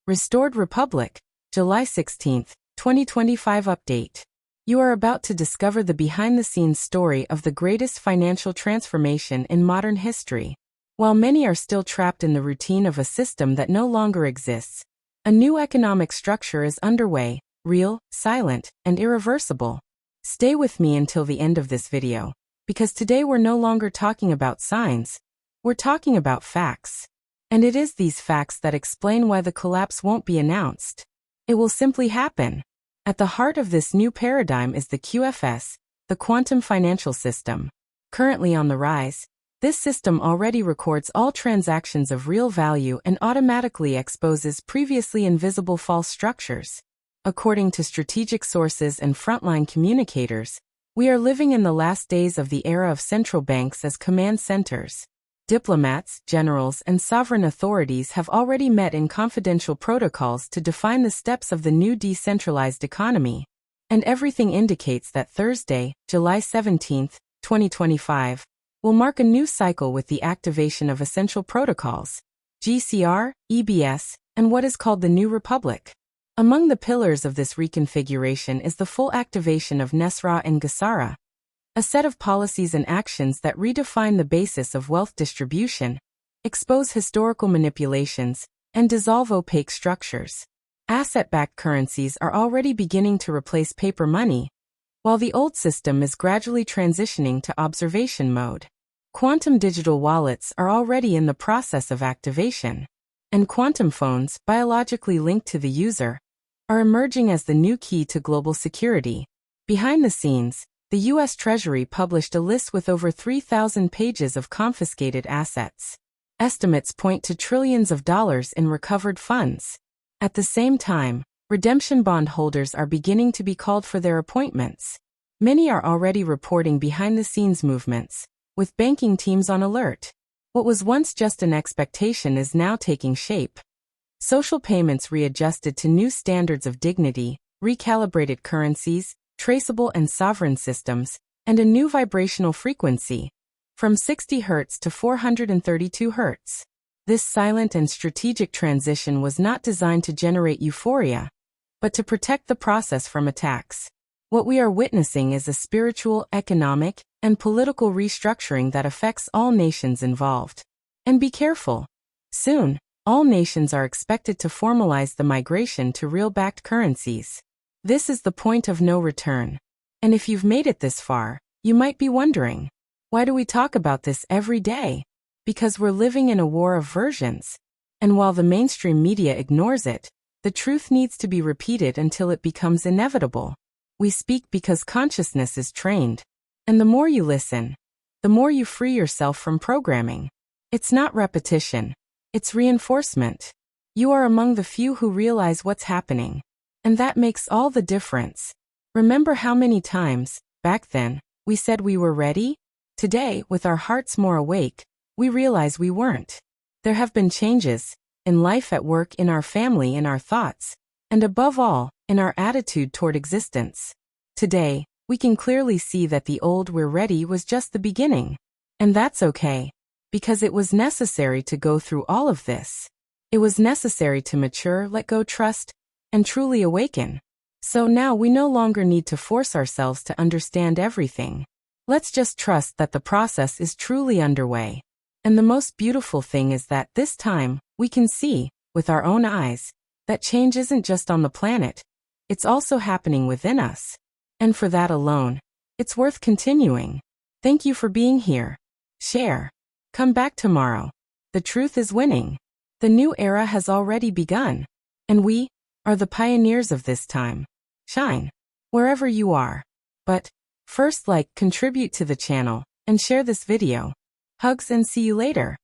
Restored Republic, July 16, 2025 update. You are about to discover the behind-the-scenes story of the greatest financial transformation in modern history. While many are still trapped in the routine of a system that no longer exists, a new economic structure is underway, real, silent, and irreversible. Stay with me until the end of this video, because today we're no longer talking about signs, we're talking about facts. And it is these facts that explain why the collapse won't be announced. It will simply happen. At the heart of this new paradigm is the QFS, the quantum financial system. Currently on the rise, this system already records all transactions of real value and automatically exposes previously invisible false structures. According to strategic sources and frontline communicators, we are living in the last days of the era of central banks as command centers. Diplomats, generals, and sovereign authorities have already met in confidential protocols to define the steps of the new decentralized economy. And everything indicates that Thursday, July 17, 2025, will mark a new cycle with the activation of essential protocols, GESARA, EBS, and what is called the New Republic. Among the pillars of this reconfiguration is the full activation of NESARA and GESARA, a set of policies and actions that redefine the basis of wealth distribution, expose historical manipulations, and dissolve opaque structures. Asset-backed currencies are already beginning to replace paper money, while the old system is gradually transitioning to observation mode. Quantum digital wallets are already in the process of activation, and quantum phones, biologically linked to the user, are emerging as the new key to global security. Behind the scenes, the U.S. Treasury published a list with over 3,000 pages of confiscated assets. Estimates point to trillions of dollars in recovered funds. At the same time, redemption bond holders are beginning to be called for their appointments. Many are already reporting behind-the-scenes movements, with banking teams on alert. What was once just an expectation is now taking shape. Social payments readjusted to new standards of dignity, recalibrated currencies, traceable and sovereign systems, and a new vibrational frequency, from 60 Hz to 432 Hz. This silent and strategic transition was not designed to generate euphoria, but to protect the process from attacks. What we are witnessing is a spiritual, economic, and political restructuring that affects all nations involved. And be careful. Soon, all nations are expected to formalize the migration to real-backed currencies. This is the point of no return. And if you've made it this far, you might be wondering, why do we talk about this every day? Because we're living in a war of versions. And while the mainstream media ignores it, the truth needs to be repeated until it becomes inevitable. We speak because consciousness is trained. And the more you listen, the more you free yourself from programming. It's not repetition, it's reinforcement. You are among the few who realize what's happening. And that makes all the difference. Remember how many times, back then, we said we were ready? Today, with our hearts more awake, we realize we weren't. There have been changes, in life, at work, in our family, in our thoughts, and above all, in our attitude toward existence. Today, we can clearly see that the old "we're ready" was just the beginning. And that's okay, because it was necessary to go through all of this. It was necessary to mature, let go, trust, and truly awaken. So now we no longer need to force ourselves to understand everything. Let's just trust that the process is truly underway. And the most beautiful thing is that this time, we can see, with our own eyes, that change isn't just on the planet, it's also happening within us. And for that alone, it's worth continuing. Thank you for being here. Share. Come back tomorrow. The truth is winning. The new era has already begun. And we are the pioneers of this time. Shine wherever you are. But first, contribute to the channel, and share this video. Hugs and see you later.